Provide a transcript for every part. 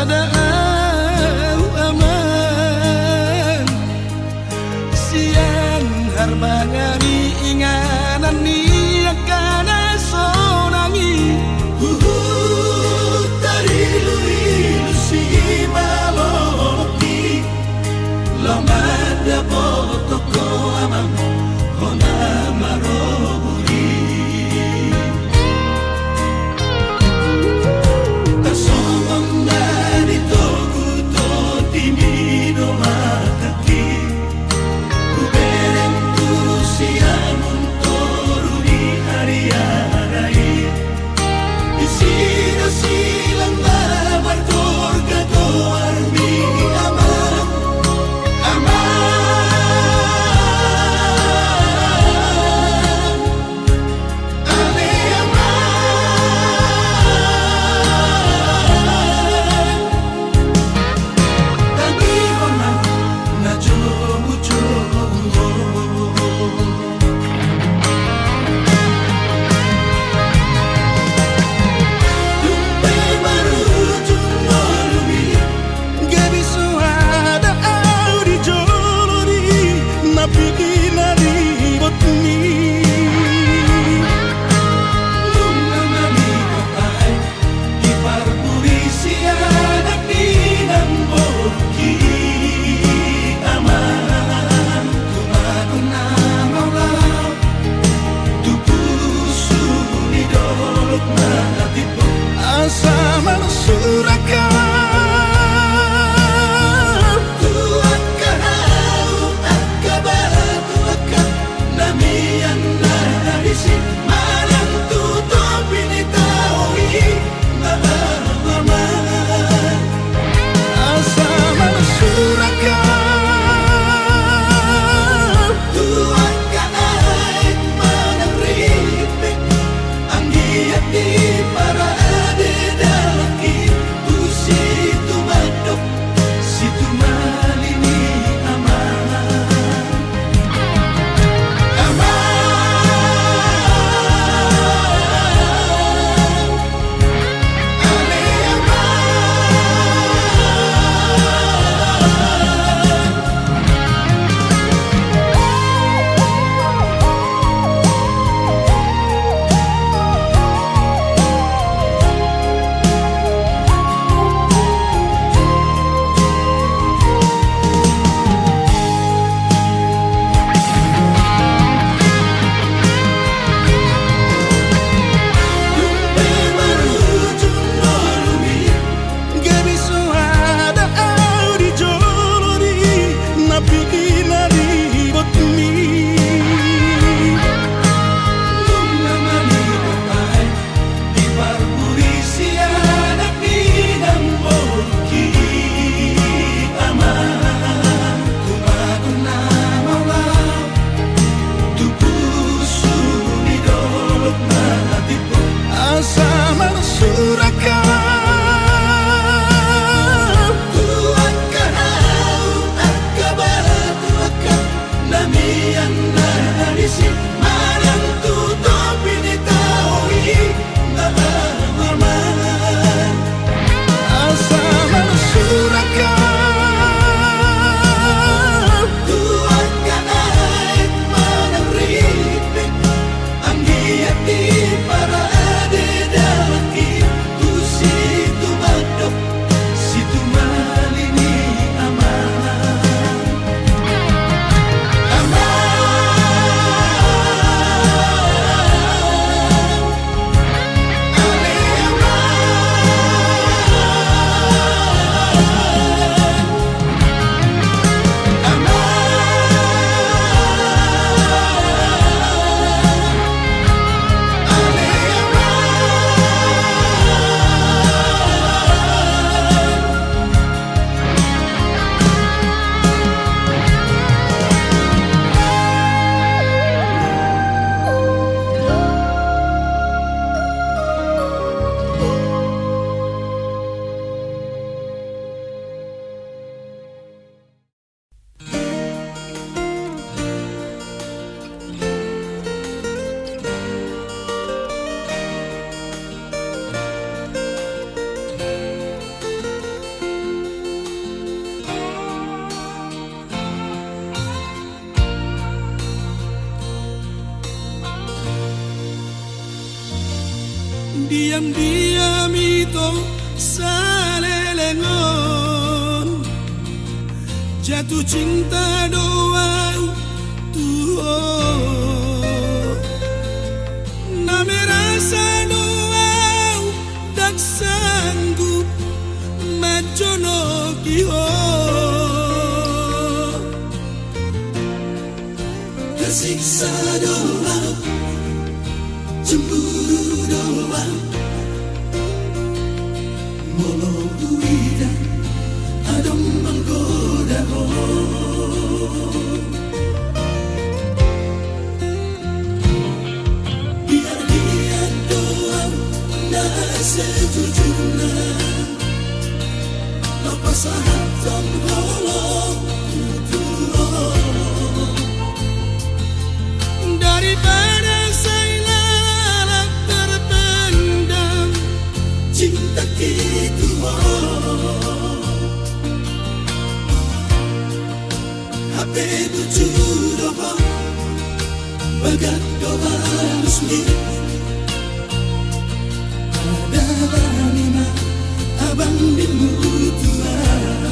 sada aman siang harbangani inganan ni akana sonangi tari lui si maloti lomada potoko amam hona maroburi tasomong narito diam-diam itu salelengon jatuh cinta doang tuh name rasa doang dak sanggup majono kiho tersiksa doang cemburu doang molo duida adem menggoda biar dia doang nah sejujurnya lepas hatan holong daripada saya terpendam cinta gitu HP tujuh doang bagat doa resmi ada lima abang dimutuan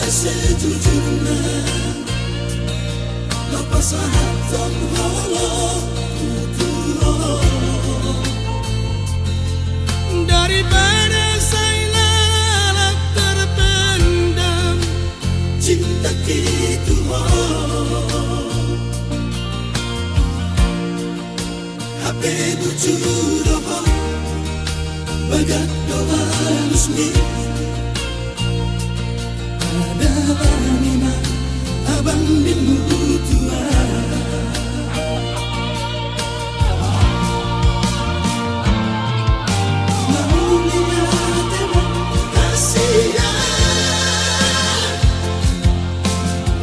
sejujurnya lepas hatan holong daripada saya terpendam cinta gitu HP tujuh doang bagat doa resmi lima abang dimutuan mau lihat emang kasihan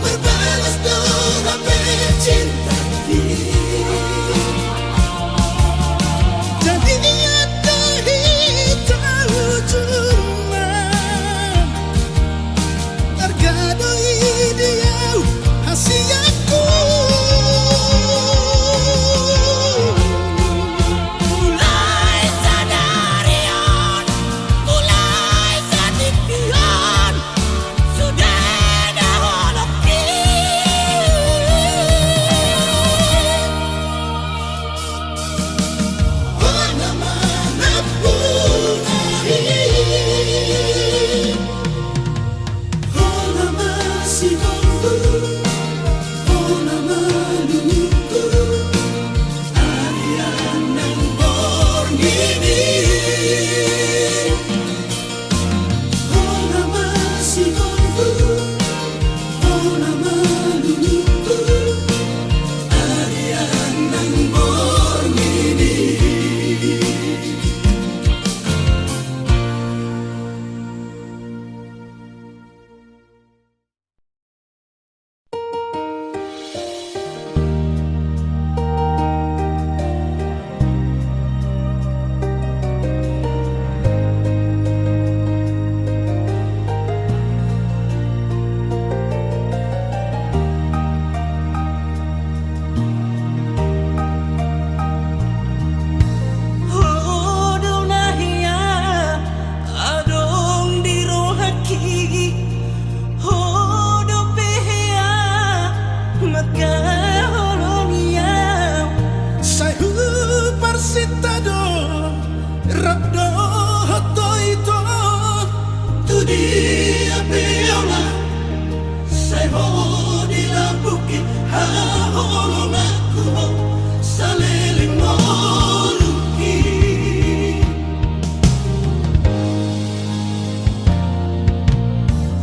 berbalas doa cinta jadi dia tahu cuma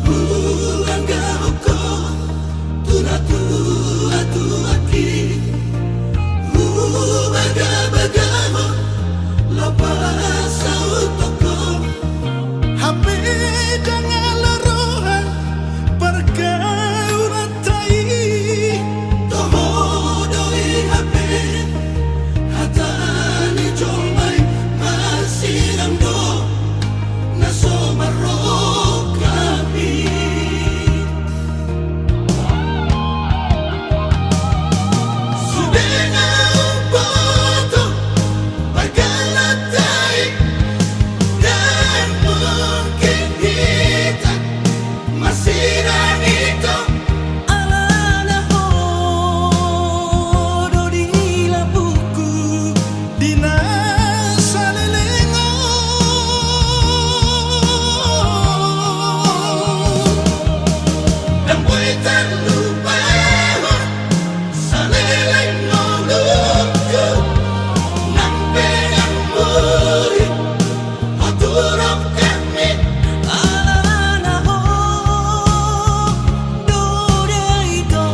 Ulanga oko tunatu atu aki baga baga lopa sautoko hape jangan larohan pergaulan tai toho doi hape hatani jomai masih ramdo naso marokabi sudena upoto pagalatai dan mungkin kita masih ranito alana hodo di labuku dina salelengo dan buitan lupa salelengo luku nang penang muri aturok kami alana hodo itu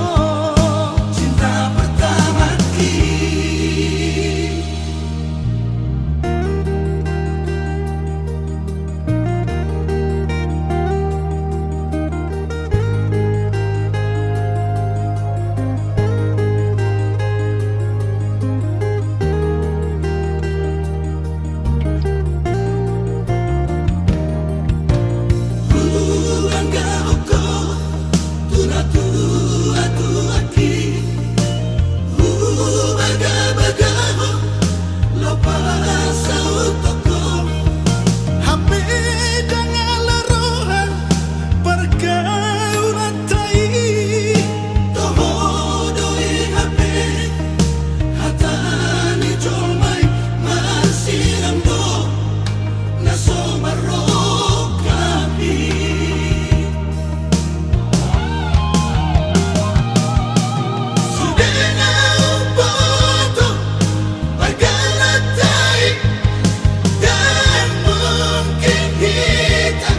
cinta pertama kita. Ulanga oko tunatu atu aki baga baga lopa sautoko hape jangan larohan pergaulan tai toho doi hape hatani jomai masih ramdo naso marokabi sudena upoto pagalatai dan mungkin kita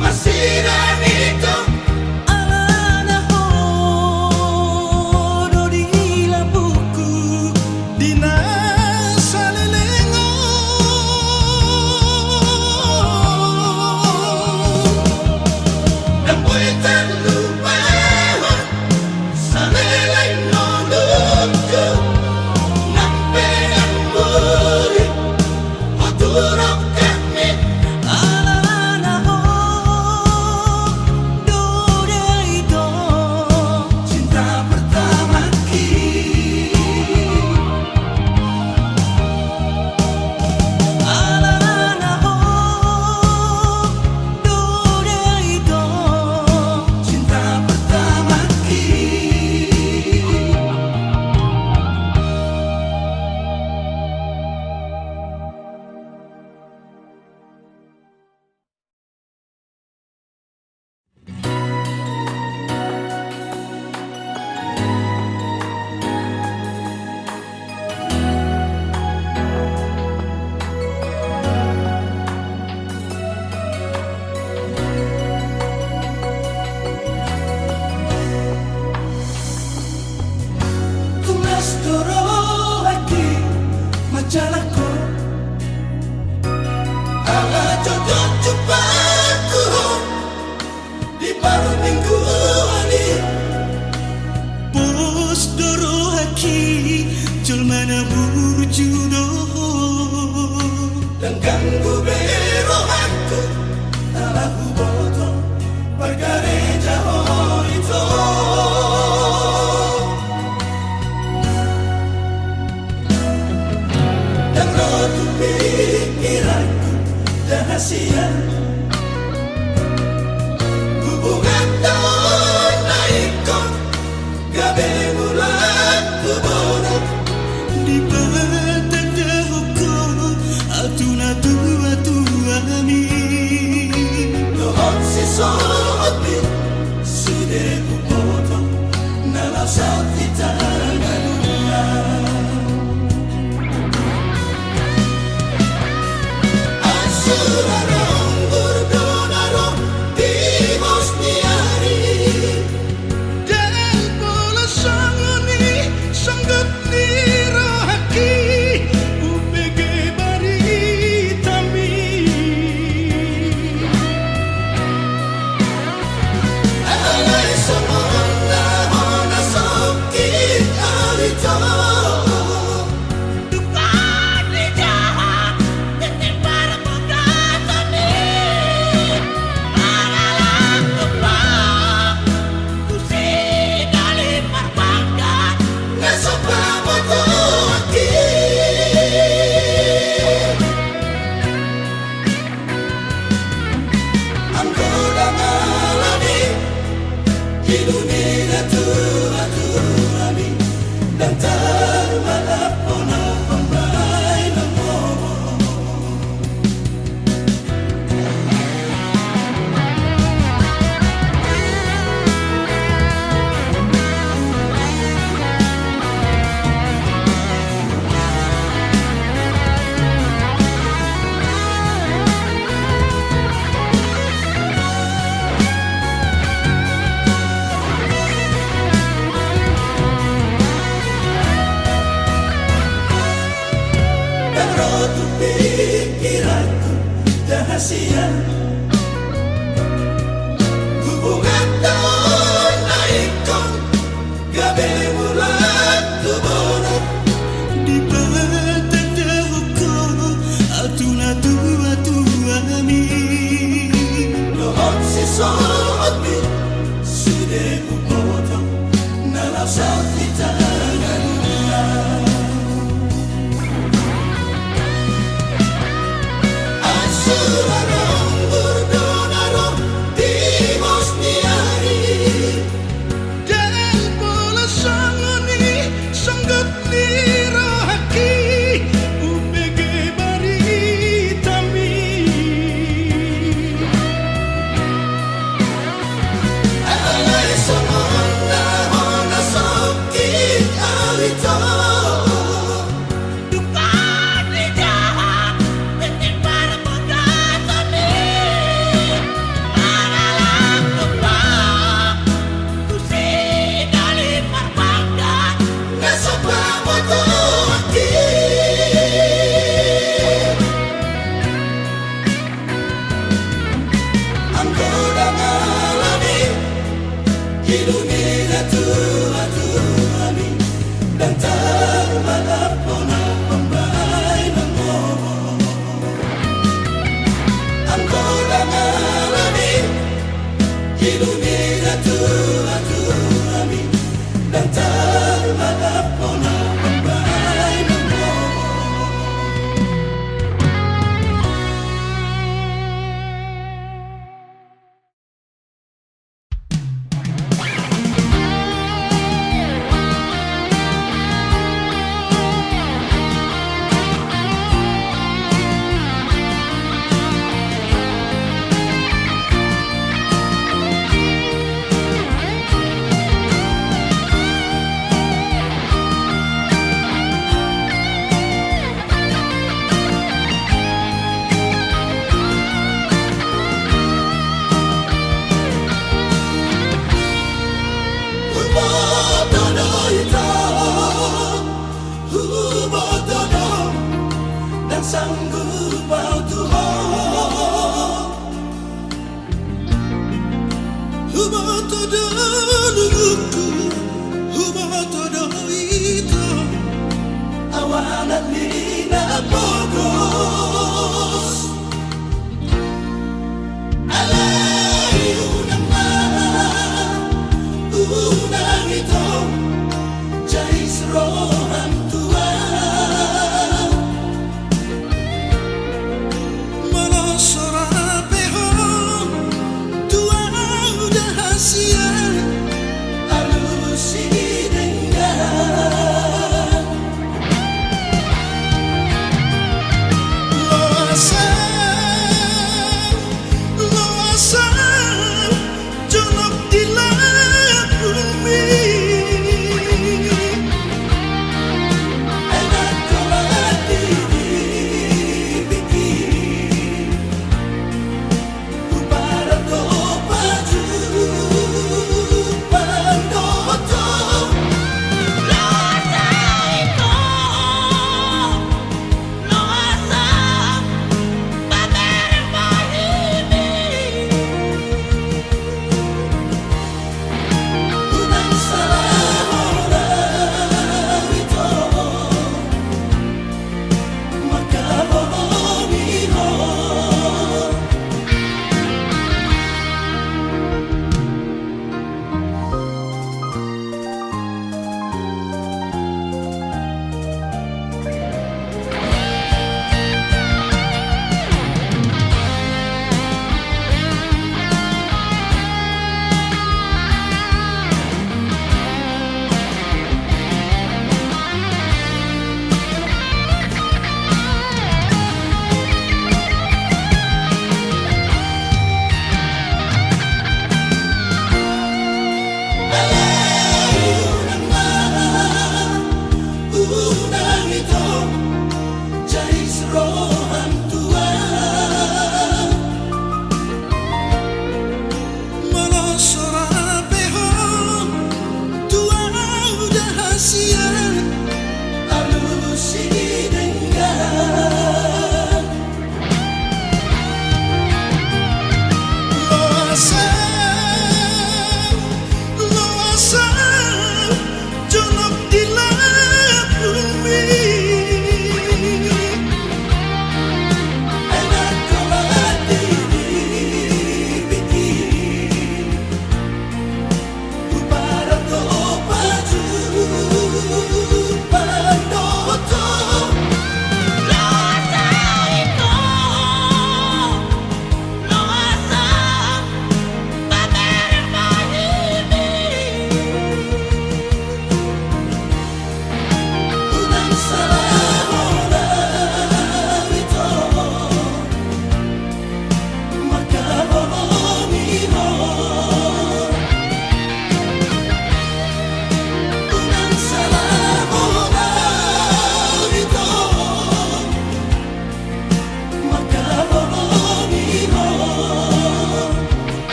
masih ranito alana hodo di labuku dina salelengo dan buitan lupa salelengo luku nang penang muri aturok kami alana hodo itu cinta pertama kita. Alana hodo itu cinta pertama kita. Tunas doro lagi majalahku ala jodoh jumpaku di baru minggu ini pus doro haki culmana bujudo dan ganggu bero aku ala huboto pergare jaho itu dan rodu pikiranku rahasia hubungan tahun naikon gabe bulan kubona di badan dahuku atuna tua tua mi dohon si sohotmi sude kupoto nalau sakti tanganuna Asurarong burdonarong dimos rahasia. Hubungan tahun naikkan gabe bulan kubona di batata hukum atuna tua ami dohon si sobi sude upoto nala sakti tangannya. Asurarong burdonarong timos ni hari dan bola sangoni sanggut ni rohaki upege bari tami alai samona hona sakit alito dunia tua ami dan termalapona pembai namo angkoda ngalami dunia tua ami dan termalapona pembai namo. Dan sanggup kau Tuhan hubatodonuku hubatodo itu awalan lina bogos alai unang itu jais rohan Tuhan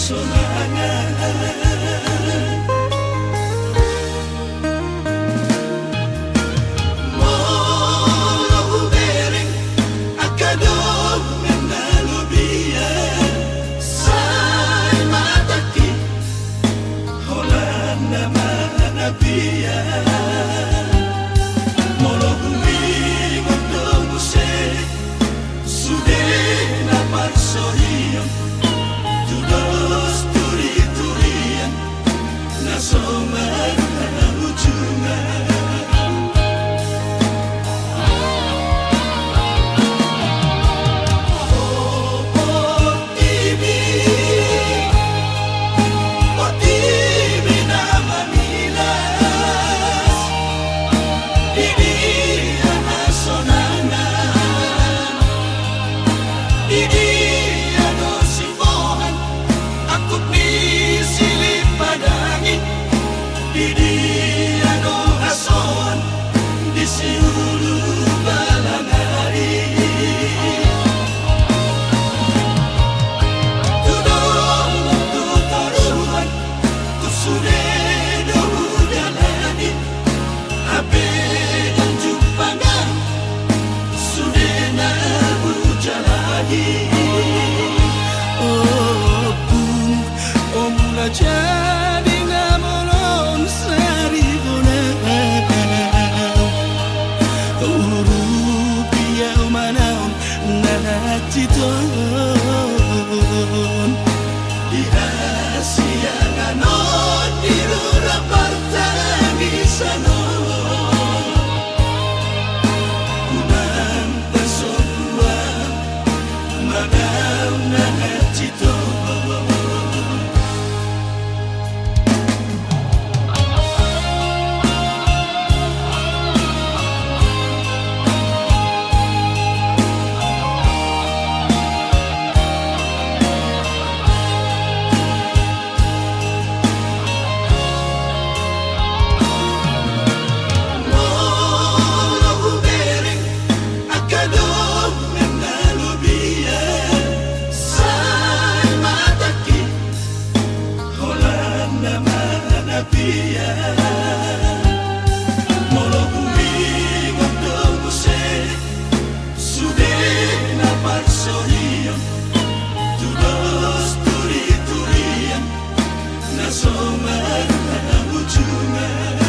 sonangan. Molo ubereng akadong menalubian say mataki holan naman nabiyan. Molo humingon dong usay sudah napar sohiyong tudos turi-turian na somar na ujungan. O tibi na Manilas, Didi ang sonangan, Didi ano simbohan, akot ni silip padangin, Didi ano hason, di siulu balangari. Tudong tutoruan, kusudah dahulu jalani, abe dan jumpangan, sudah nabu jalani. Oh pun om mula jadi ngamolon saribunang Urupia umanaon naciton Dihasiangan on dirura partangisano kunang pasodua madaw na nacito. Molo ubereng akadong menalubian say mataki holan naman nabiyan. Molo humingon dong usay sudah napar sohiyong tudos turi-turian na somar na ujungan.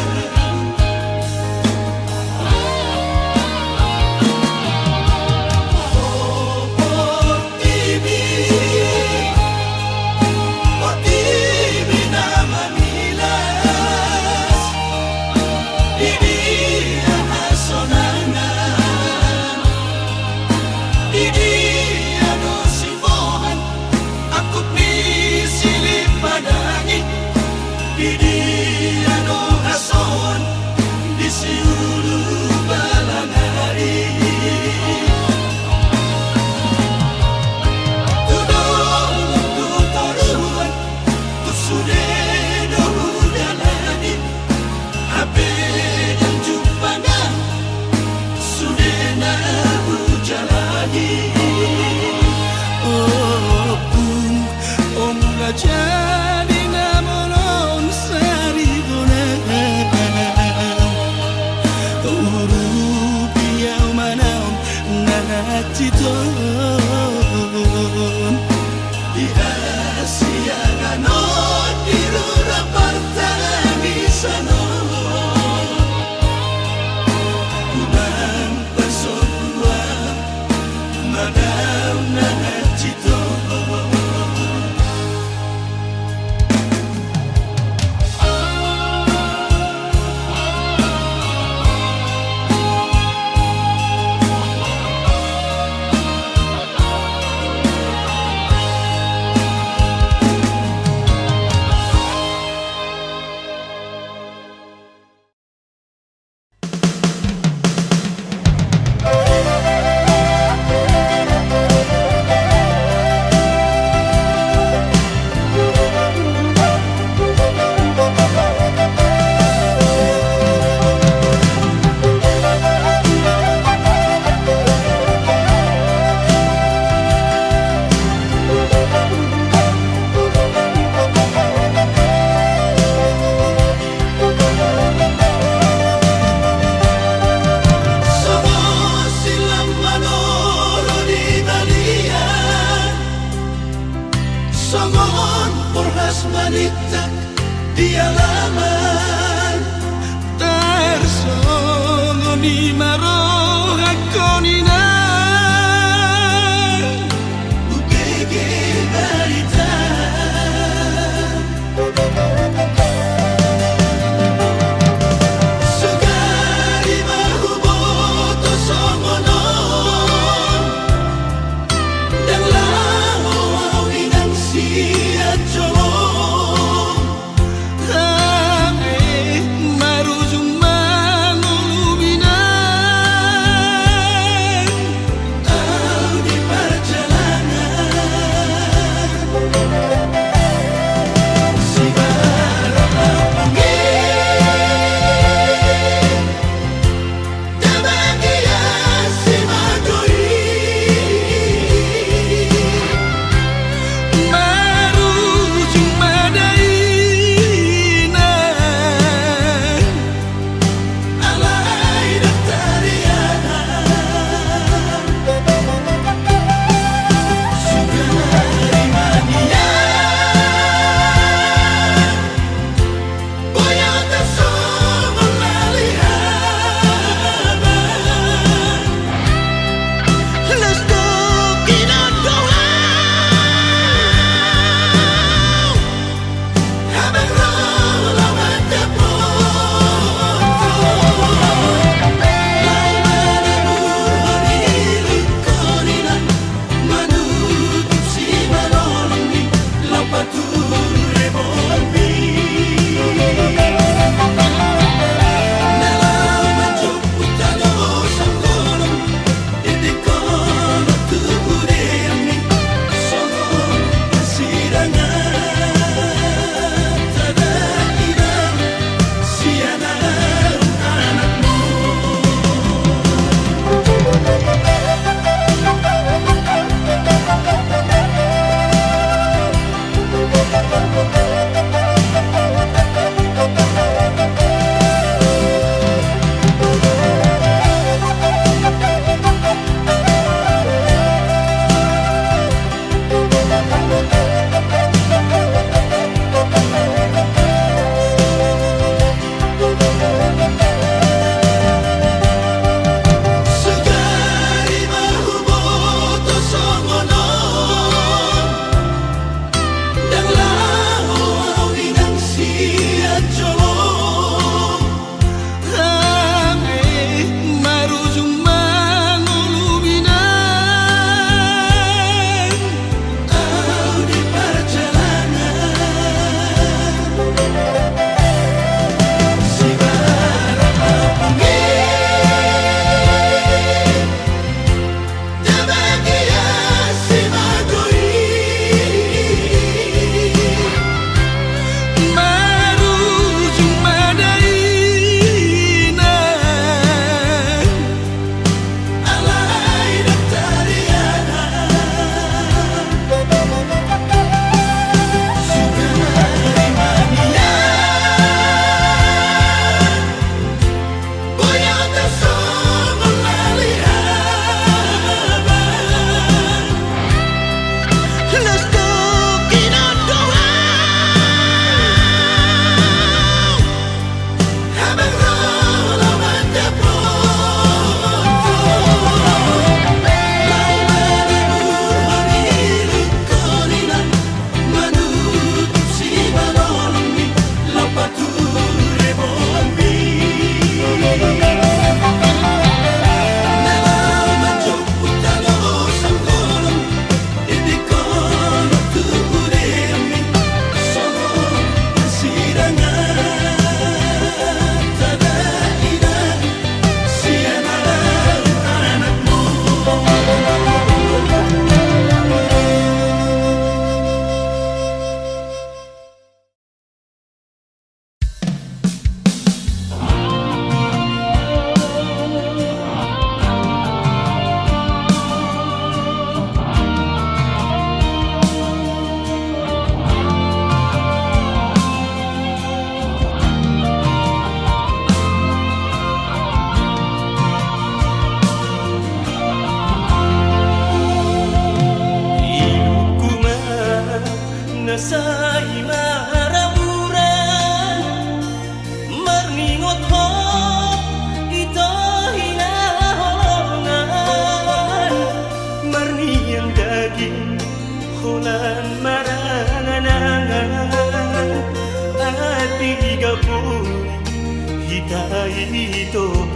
O tibi na Manilas, Didi ang sonangan, Didi ano simbohan, akot ni silip padangin, Didi ano hason, di siulu balangari. Tudong tutoruan, kusudah dahulu jalani, abe dan jumpangan, sudah nabu jalani. Oh pun om mula jadi ngamolon saribunang Urupia umanaon naciton Dihasiangan on dirura partangisano kunang pasodua madaw na nacito.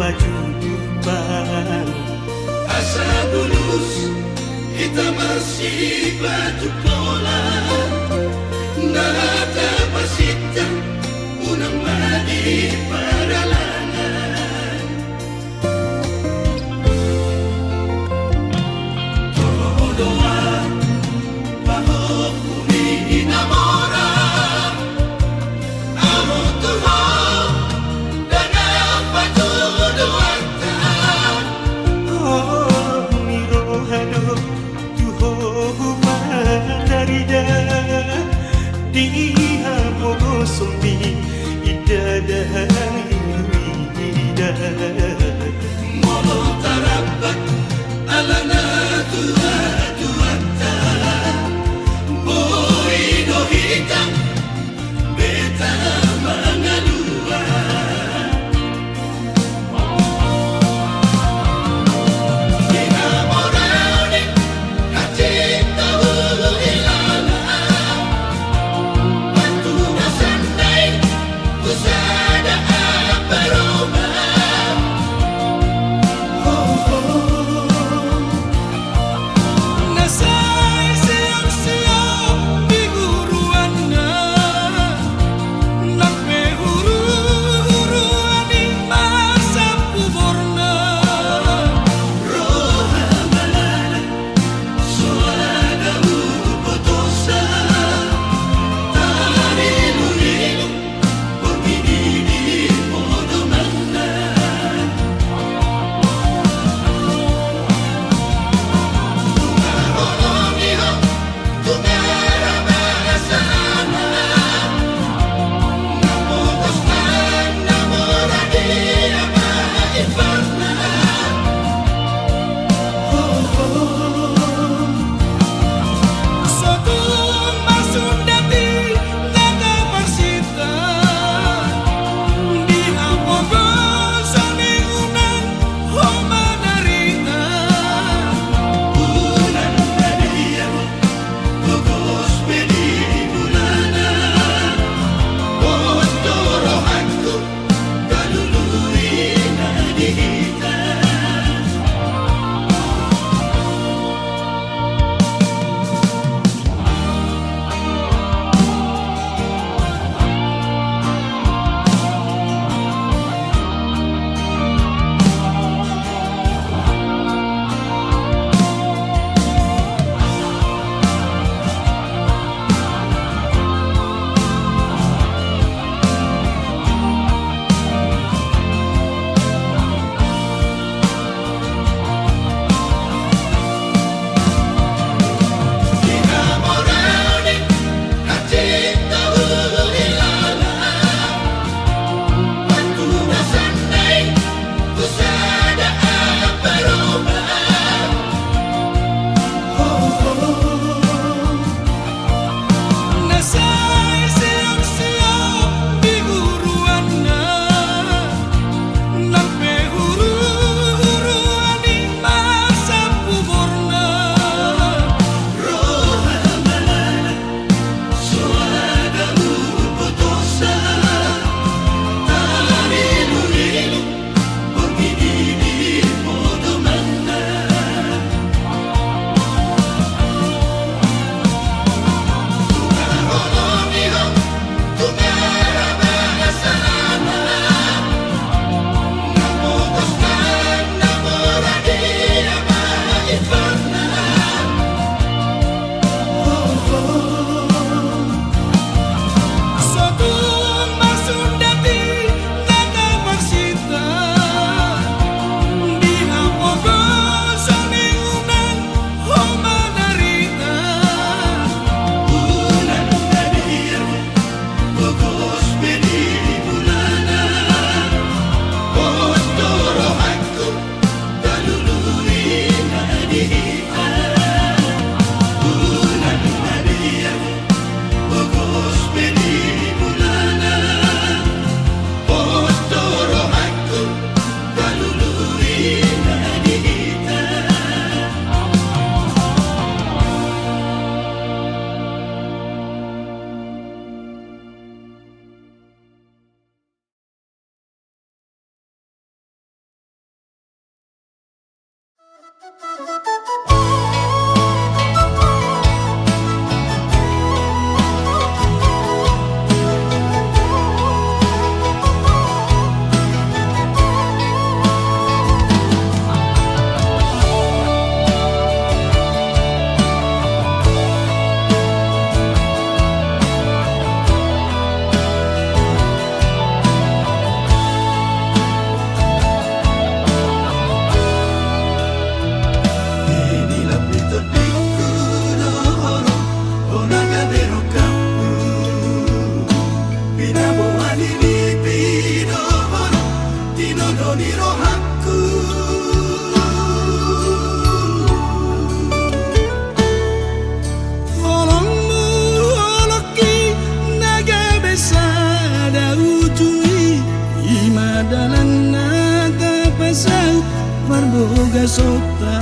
baju depan. Asa bulus kita masih batu pola. Nata pasita unang madi paralangan. Doa bahwa kuni namora amo Tuhan dan apa tuduhata. Oh, mirohado tuho humadarida. Inilah pitodiku dohoro onaga bero kapu Pinaboa nini pidohoro tinodo ni rohaku Olongmu oloki naga besada ujui imadalan naga pasau marboga sota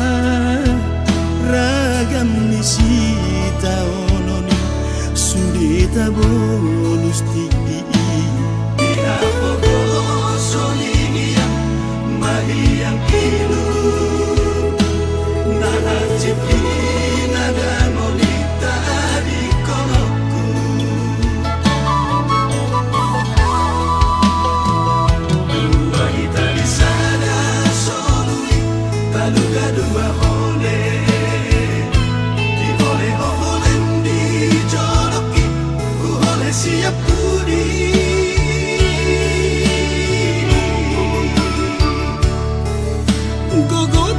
ragam nisita ononi sudita bonus tiki Pinabogo solinia mahiyang ilu Nana cipi nada molita di kolokku Dua kita di sana solui taluga dua hole Di hole holen di joloki ku hole siap pudi gogot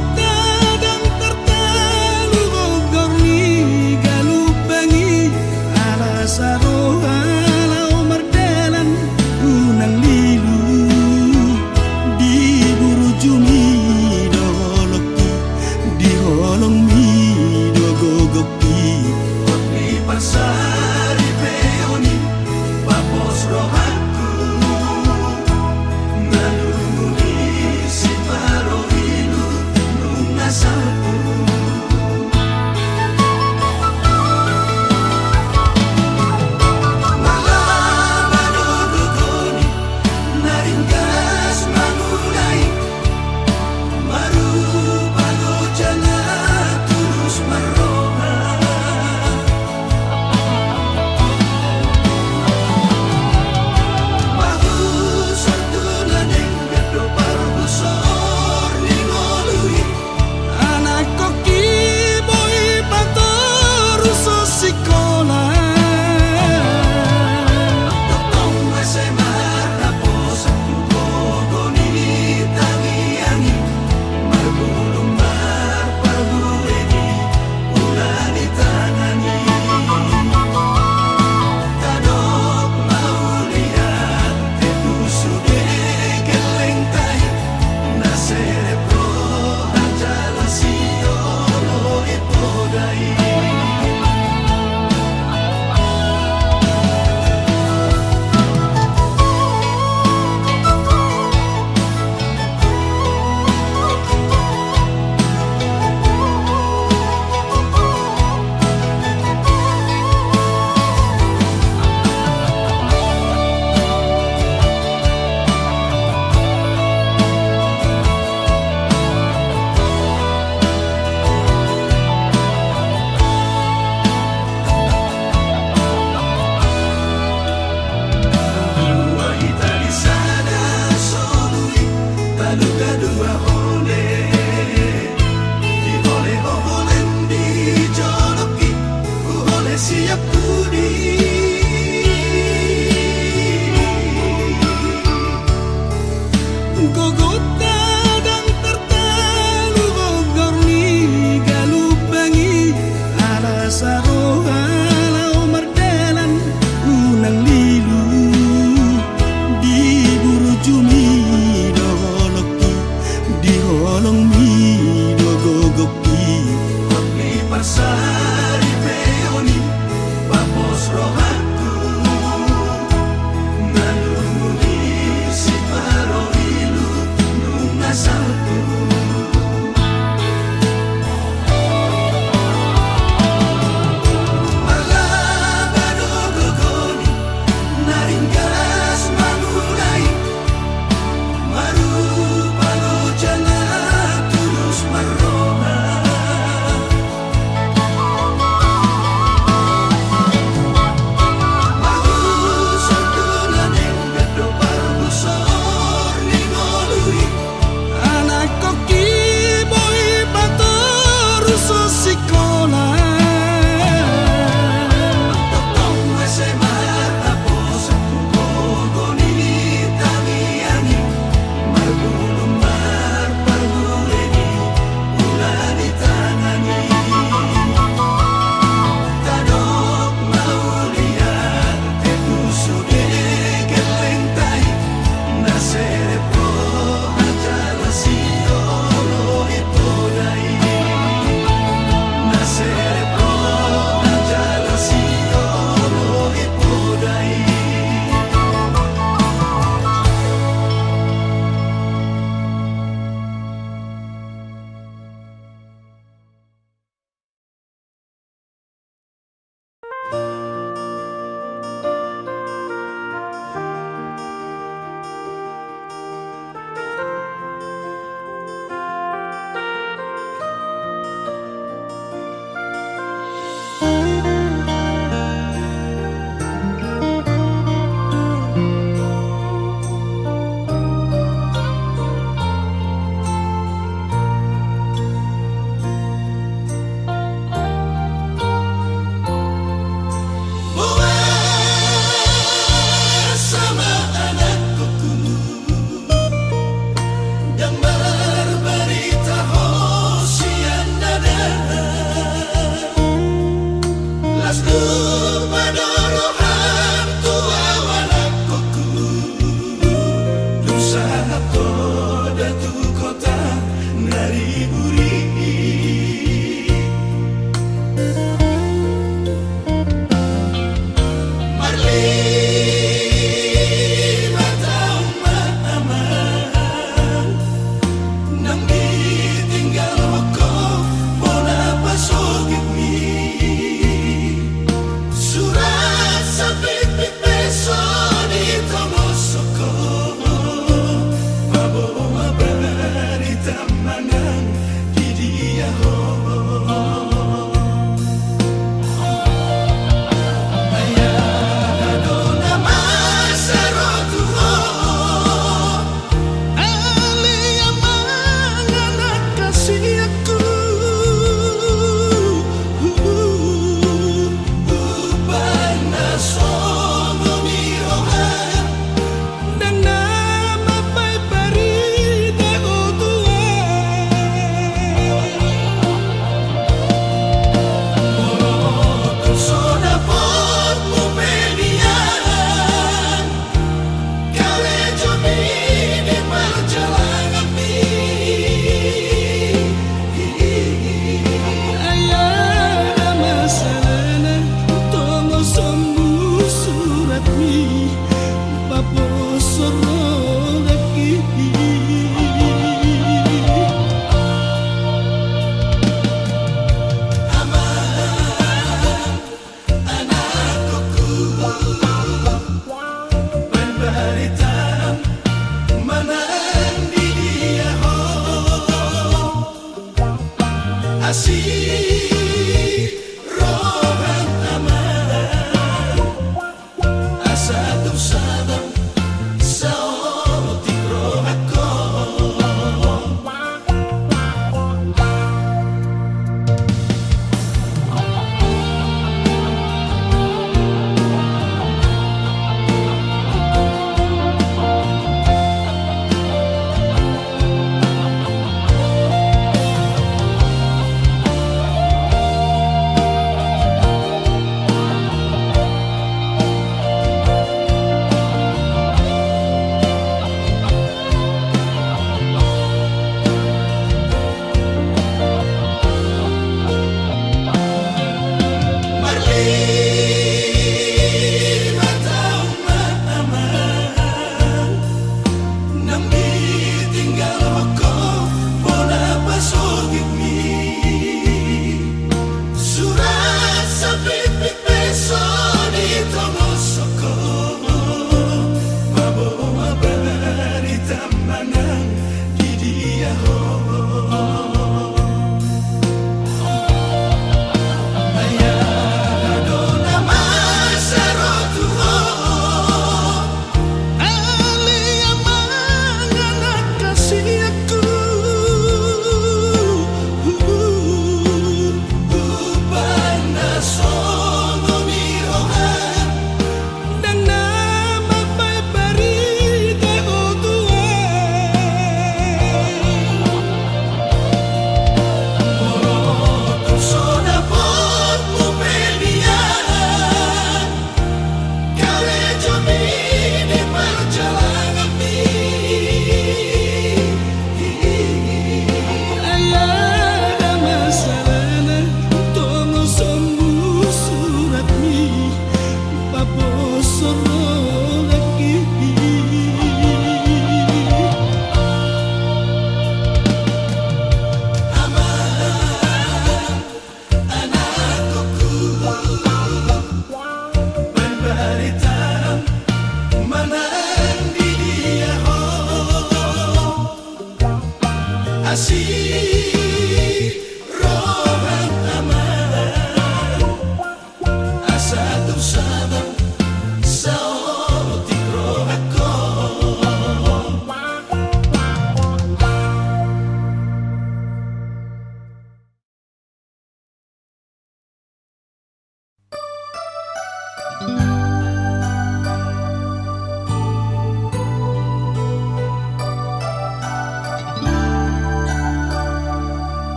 Asih rohan aman asatu sabang saotik rohako Asih rohan aman asatu sabang saotik rohako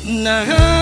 Nah